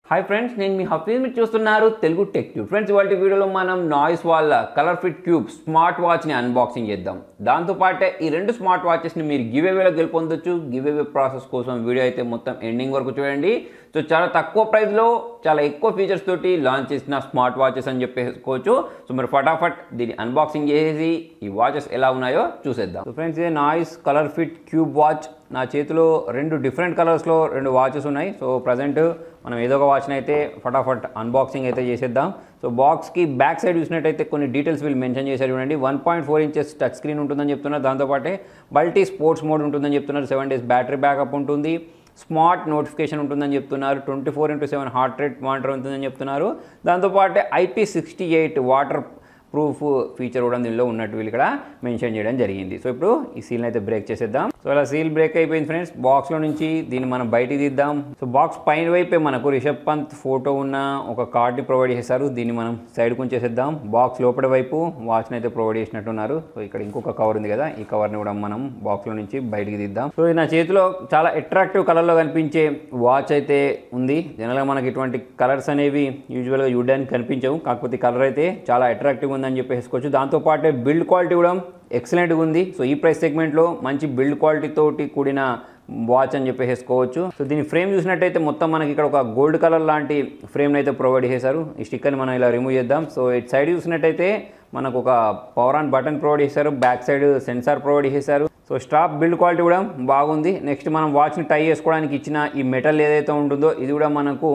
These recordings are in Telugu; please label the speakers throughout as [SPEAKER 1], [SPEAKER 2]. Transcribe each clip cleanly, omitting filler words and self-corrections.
[SPEAKER 1] हाई फ्रेंड्स నేను మీ హఫీజ్ మీరు చూస్తున్నారు తెలుగు టెక్ ట్యూబ్ ఫ్రెండ్స్ ఇవాల్టి వీడియోలో మనం నాయిస్ వాళ్ళ కలర్ఫిట్ క్యూబ్ స్మార్ట్ వాచ్ ని అన్బాక్సింగ్ చేద్దాం దాంతో పాటే ఈ రెండు స్మార్ట్ వాచెస్ ని మీరు గివ్ అవేలో గెలుపొందొచ్చు గివ్ అవే ప్రాసెస్ కోసం వీడియో అయితే మొత్తం ఎండింగ్ వరకు చూడండి సో చాలా తక్కువ ప్రైస్ లో చాలా ఎక్కువ ఫీచర్స్ తోటి లాంచ్ చేసిన స్మార్ట్ వాచెస్ అని చెప్పేసుకోవచ్చు సో మీరు ఫటాఫట్ దీని అన్బాక్సింగ్ చేసి ఈ వాచెస్ ఎలా ఉన్నాయో చూసేద్దాం సో ఫ్రెండ్స్ ఇది నాయిస్ కలర్ఫిట్ క్యూబ్ వాచ్ నా చేతిలో రెండు డిఫరెంట్ కలర్స్లో రెండు వాచెస్ ఉన్నాయి సో ప్రజెంట్ మనం ఏదో ఒక వాచ్ని అయితే ఫటాఫట్ అన్బాక్సింగ్ అయితే చేసేద్దాం సో బాక్స్కి బ్యాక్ సైడ్ చూసినట్టయితే కొన్ని డీటెయిల్స్ వీళ్ళు మెన్షన్ చేశారు చూడండి 1.4 ఇంచెస్ టచ్ స్క్రీన్ ఉంటుందని చెప్తున్నారు దాంతోపాటే మల్టీ స్పోర్ట్స్ మోడ్ ఉంటుందని చెప్తున్నారు 7 days బ్యాటరీ బ్యాకప్ ఉంటుంది స్మార్ట్ నోటిఫికేషన్ ఉంటుందని చెప్తున్నారు 24/7 హార్ట్ రేట్ మానిటర్ ఉంటుందని చెప్తున్నారు దాంతోపాటే IP68 వాటర్ ప్రూఫ్ ఫీచర్ కూడా దీనిలో ఉన్నట్టు వీళ్ళు ఇక్కడ మెన్షన్ చేయడం జరిగింది సో ఇప్పుడు ఈ సీల్ని అయితే బ్రేక్ చేసేద్దాం సో అలా సీల్ బ్రేక్ అయిపోయింది ఫ్రెండ్స్ బాక్స్లో నుంచి దీన్ని మనం బయటికి తీద్దాం సో బాక్స్ పైన వైపే మనకు రిషబ్ పంత్ ఫోటో ఉన్న ఒక కార్డ్ని ప్రొవైడ్ చేశారు దీన్ని మనం సైడ్కి ఉంచేసేద్దాం బాక్స్ లోపల వైపు వాచ్ని అయితే ప్రొవైడ్ చేసినట్టున్నారు సో ఇక్కడ ఇంకొక కవర్ ఉంది కదా ఈ కవర్ని కూడా మనం బాక్స్లో నుంచి బయటికి తీద్దాం సో నా చేతిలో చాలా అట్రాక్టివ్ కలర్లో కనిపించే వాచ్ అయితే ఉంది జనరల్గా మనకి ఇటువంటి కలర్స్ అనేవి యూజువల్గా చూడడానికి కనిపించవు కాకపోతే కలర్ అయితే చాలా అట్రాక్టివ్ ఉందని చెప్పేసుకోవచ్చు దాంతోపాటే బిల్డ్ క్వాలిటీ కూడా ఎక్సలెంట్గా ఉంది సో ఈ ప్రైస్ సెగ్మెంట్లో మంచి బిల్డ్ క్వాలిటీ తోటి కూడిన వాచ్ అని చెప్పేసుకోవచ్చు సో దీని ఫ్రేమ్ చూసినట్టయితే మొత్తం మనకి ఇక్కడ ఒక గోల్డ్ కలర్ లాంటి ఫ్రేమ్ అయితే ప్రొవైడ్ చేశారు ఈ స్టిక్కర్ని మనం ఇలా రిమూవ్ చేద్దాం సో ఇటు సైడ్ చూసినట్టయితే మనకు ఒక పవర్ ఆన్ బటన్ ప్రొవైడ్ చేశారు బ్యాక్ సైడ్ సెన్సార్ ప్రొవైడ్ చేశారు సో స్ట్రాప్ బిల్డ్ క్వాలిటీ కూడా బాగుంది నెక్స్ట్ మనం వాచ్ని టై చేసుకోవడానికి ఇచ్చిన ఈ మెటల్ ఏదైతే ఉంటుందో ఇది కూడా మనకు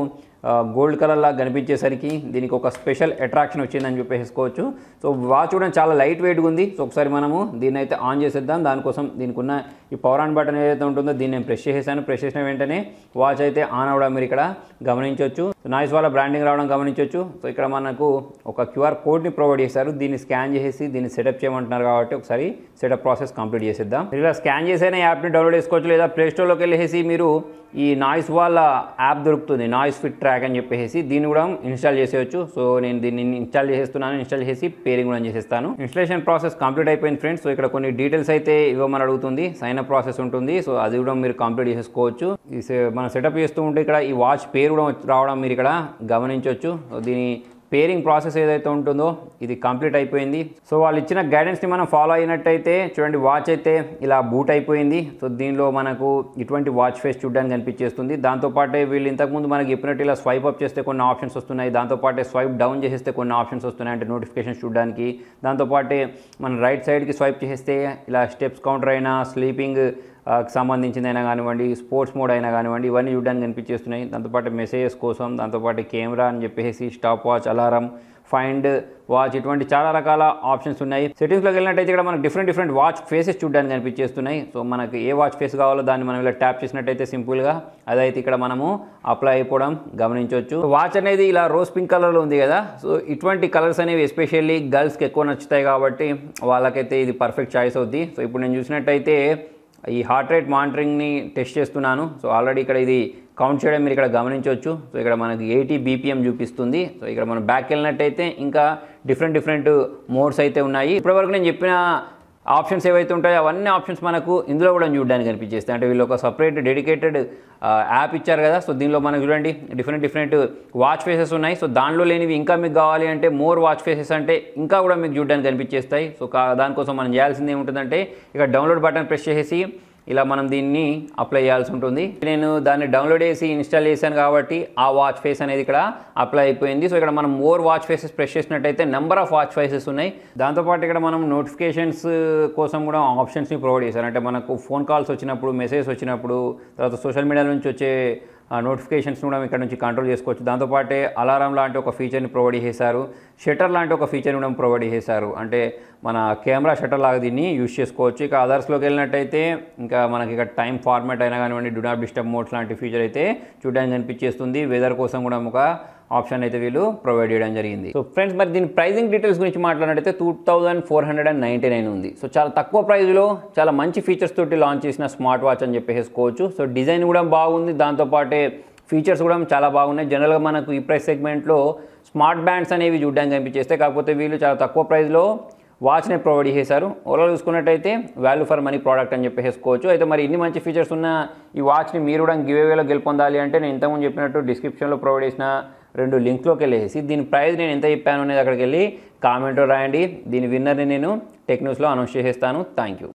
[SPEAKER 1] గోల్డ్ కలర్ లాగా కనిపించేసరికి దీనికి ఒక స్పెషల్ అట్రాక్షన్ వచ్చిందని చెప్పేసుకోవచ్చు సో వాచ్ కూడా చాలా లైట్ వెయిట్గా ఉంది సో ఒకసారి మనము దీన్ని అయితే ఆన్ చేసేద్దాం దానికోసం దీనికి ఉన్న ఈ పవర్ ఆన్ బటన్ ఏదైతే ఉంటుందో దీన్ని నేను ప్రెస్ చేసేసాను ప్రెస్ చేసిన వెంటనే వాచ్ అయితే ఆన్ అవ్వడం మీరు ఇక్కడ గమనించవచ్చు నాయిస్ వాళ్ళ బ్రాండింగ్ రావడం గమనించవచ్చు సో ఇక్కడ మనకు ఒక క్యూఆర్ కోడ్ని ప్రొవైడ్ చేశారు దీన్ని స్కాన్ చేసి దీన్ని సెటప్ చేయమంటున్నారు కాబట్టి ఒకసారి సెటప్ ప్రాసెస్ కంప్లీట్ చేసేద్దాం ఇలా స్కాన్ చేసైనా యాప్ని డౌన్లోడ్ చేసుకోవచ్చు లేదా ప్లేస్టోర్లోకి వెళ్ళేసి మీరు ఈ నాయిస్ వాళ్ళ యాప్ దొరుకుతుంది నాయిస్ ఫిట్ ట్రాక్ అని చెప్పేసి దీన్ని కూడా ఇన్స్టాల్ చేసేయచ్చు సో నేను దీన్ని ఇన్స్టాల్ చేసేస్తున్నాను ఇన్స్టాల్ చేసి పేరింగ్ కూడా చేసేస్తాను ఇన్స్టాలేషన్ ప్రాసెస్ కంప్లీట్ అయిపోయింది ఫ్రెండ్స్ సో ఇక్కడ కొన్ని డీటెయిల్స్ అయితే ఇవ్వమని అడుగుతుంది సైన్ అప్ ప్రాసెస్ ఉంటుంది సో అది కూడా మీరు కంప్లీట్ చేసేసుకోవచ్చు మనం సెటప్ చేస్తూ ఉంటే ఇక్కడ ఈ వాచ్ పేరు కూడా రావడం మీరు ఇక్కడ గమనించవచ్చు సో దీని పేరింగ్ ప్రాసెస్ ఏదైతే ఉంటుందో ఇది కంప్లీట్ అయిపోయింది సో వాళ్ళు ఇచ్చిన గైడెన్స్ని మనం ఫాలో అయినట్టయితే చూడండి వాచ్ అయితే ఇలా బూట్ అయిపోయింది సో దీనిలో మనకు ఇటువంటి వాచ్ ఫేస్ చూడడానికి కనిపించేస్తుంది దాంతోపాటే వీళ్ళు ఇంతకుముందు మనకి చెప్పినట్టు ఇలా స్వైప్ అప్ చేస్తే కొన్ని ఆప్షన్స్ వస్తున్నాయి దాంతోపాటే స్వైప్ డౌన్ చేసేస్తే కొన్ని ఆప్షన్స్ వస్తున్నాయి అంటే నోటిఫికేషన్స్ చూడడానికి దాంతోపాటే మనం రైట్ సైడ్కి స్వైప్ చేస్తే ఇలా స్టెప్స్ కౌంటర్ అయినా స్లీపింగ్ సంబంధించిందైనా కానివ్వండి స్పోర్ట్స్ మోడ్ అయినా కానివ్వండి ఇవన్నీ చూడడానికి కనిపించేస్తున్నాయి దాంతోపాటు మెసేజెస్ కోసం దాంతోపాటు కెమెరా అని చెప్పేసి stop watch alarm find watch ఇటువంటి చాలా రకాల ఆప్షన్స్ ఉన్నాయి సెట్టింగ్స్లోకి వెళ్ళినట్టయితే ఇక్కడ మనకు డిఫరెంట్ వాచ్ ఫేసెస్ చూడడానికి కనిపించేస్తున్నాయి సో మనకి ఏ వాచ్ ఫేస్ కావాలో దాన్ని మనం ఇలా ట్యాప్ చేసినట్టయితే సింపుల్గా అదైతే ఇక్కడ మనము అప్లై అయిపోవడం గమనించవచ్చు వాచ్ అనేది ఇలా రోజ్ పింక్ కలర్లో ఉంది కదా సో ఇటువంటి కలర్స్ అనేవి ఎస్పెషల్లీ గర్ల్స్కి ఎక్కువ నచ్చుతాయి కాబట్టి వాళ్ళకైతే ఇది పర్ఫెక్ట్ చాయిస్ అవుద్ది సో ఇప్పుడు నేను చూసినట్టయితే ఈ హార్ట్ రేట్ మానిటరింగ్ని టెస్ట్ చేస్తున్నాను సో ఆల్రెడీ ఇక్కడ ఇది కౌంట్ చేయడం మీరు ఇక్కడ గమనించవచ్చు సో ఇక్కడ మనకి 80 BPM చూపిస్తుంది సో ఇక్కడ మనం బ్యాక్ వెళ్ళినట్టయితే ఇంకా డిఫరెంట్ మోడ్స్ అయితే ఉన్నాయి ఇప్పటివరకు నేను చెప్పిన ఆప్షన్స్ ఏవైతే ఉంటాయో అవన్నీ ఆప్షన్స్ మనకు ఇందులో కూడా చూడడానికి కనిపించేస్తాయి అంటే వీళ్ళు ఒక సపరేట్ డెడికేటెడ్ యాప్ ఇచ్చారు కదా సో దీనిలో మనకు చూడండి డిఫరెంట్ వాచ్ ఫేసెస్ ఉన్నాయి సో దానిలో లేనివి ఇంకా మీకు కావాలి అంటే మోర్ వాచ్ ఫేసెస్ అంటే ఇంకా కూడా మీకు చూడడానికి కనిపించేస్తాయి సో దానికోసం మనం చేయాల్సింది ఏముంటుందంటే ఇక డౌన్లోడ్ బటన్ ప్రెస్ చేసి ఇలా మనం దీన్ని అప్లై చేయాల్సి ఉంటుంది నేను దాన్ని డౌన్లోడ్ చేసి ఇన్స్టాల్ చేశాను కాబట్టి ఆ వాచ్ ఫేస్ అనేది ఇక్కడ అప్లై అయిపోయింది సో ఇక్కడ మనం మోర్ వాచ్ ఫేసెస్ ప్రెస్ చేసినట్టయితే నెంబర్ ఆఫ్ వాచ్ ఫేసెస్ ఉన్నాయి దాంతోపాటు ఇక్కడ మనం నోటిఫికేషన్స్ కోసం కూడా ఆప్షన్స్ని ప్రొవైడ్ చేశారు అంటే మనకు ఫోన్ కాల్స్ వచ్చినప్పుడు మెసేజ్ వచ్చినప్పుడు తర్వాత సోషల్ మీడియా నుంచి వచ్చే నోటిఫికేషన్స్ కూడా ఇక్కడ నుంచి కంట్రోల్ చేసుకోవచ్చు దాంతోపాటే అలారం లాంటి ఒక ఫీచర్ని ప్రొవైడ్ చేశారు షట్టర్ లాంటి ఒక ఫీచర్ని కూడా ప్రొవైడ్ చేశారు అంటే మన కెమెరా షట్టర్ లాగా దీన్ని యూజ్ చేసుకోవచ్చు ఇక అదర్స్లోకి వెళ్ళినట్టయితే ఇంకా మనకి ఇక్కడ టైం ఫార్మాట్ అయినా కానివ్వండి డు నాట్ డిస్టర్బ్ మోడ్స్ లాంటి ఫీచర్ అయితే చూడడానికి కనిపించేస్తుంది వెదర్ కోసం కూడా ఒక ఆప్షన్ అయితే వీళ్ళు ప్రొవైడ్ చేయడం జరిగింది సో ఫ్రెండ్స్ మరి దీని ప్రైజింగ్ డీటెయిల్స్ గురించి మాట్లాడినట్టయితే 2499 ఉంది సో చాలా తక్కువ ప్రైస్లో చాలా మంచి ఫీచర్స్ తోటి లాంచ్ చేసిన స్మార్ట్ వాచ్ అని చెప్పేసుకోవచ్చు సో డిజైన్ కూడా బాగుంది దాంతోపాటే ఫీచర్స్ కూడా చాలా బాగున్నాయి జనరల్గా మనకు ఈ ప్రైస్ సెగ్మెంట్లో స్మార్ట్ బ్యాండ్స్ అనేవి చూడడానికి కనిపించేస్తాయి కాకపోతే వీళ్ళు చాలా తక్కువ ప్రైస్లో వాచ్నే ప్రొవైడ్ చేశారు. ఓవరాల్ చూసుకున్నట్టయితే వాల్యూ ఫర్ మనీ ప్రోడక్ట్ అని చెప్పేసుకోవచ్చు. అయితే మరి ఇన్ని మంచి ఫీచర్స్ ఉన్న ఈ వాచ్ని మీరు కూడా గివ్ అవేలో గెలుపొందాలి అంటే నేను ఇంతకుముందు చెప్పినట్టు డిస్క్రిప్షన్లో ప్రొవైడ్ చేసిన 2 లింక్లోకి వెళ్ళేసి దీని ప్రైస్ నేను ఎంత చెప్పాను అనేది అక్కడికి వెళ్ళి కామెంట్లో రాయండి. దీని విన్నర్ని నేను టెక్ న్యూస్లో అనౌన్స్ చేసేస్తాను. Thank you.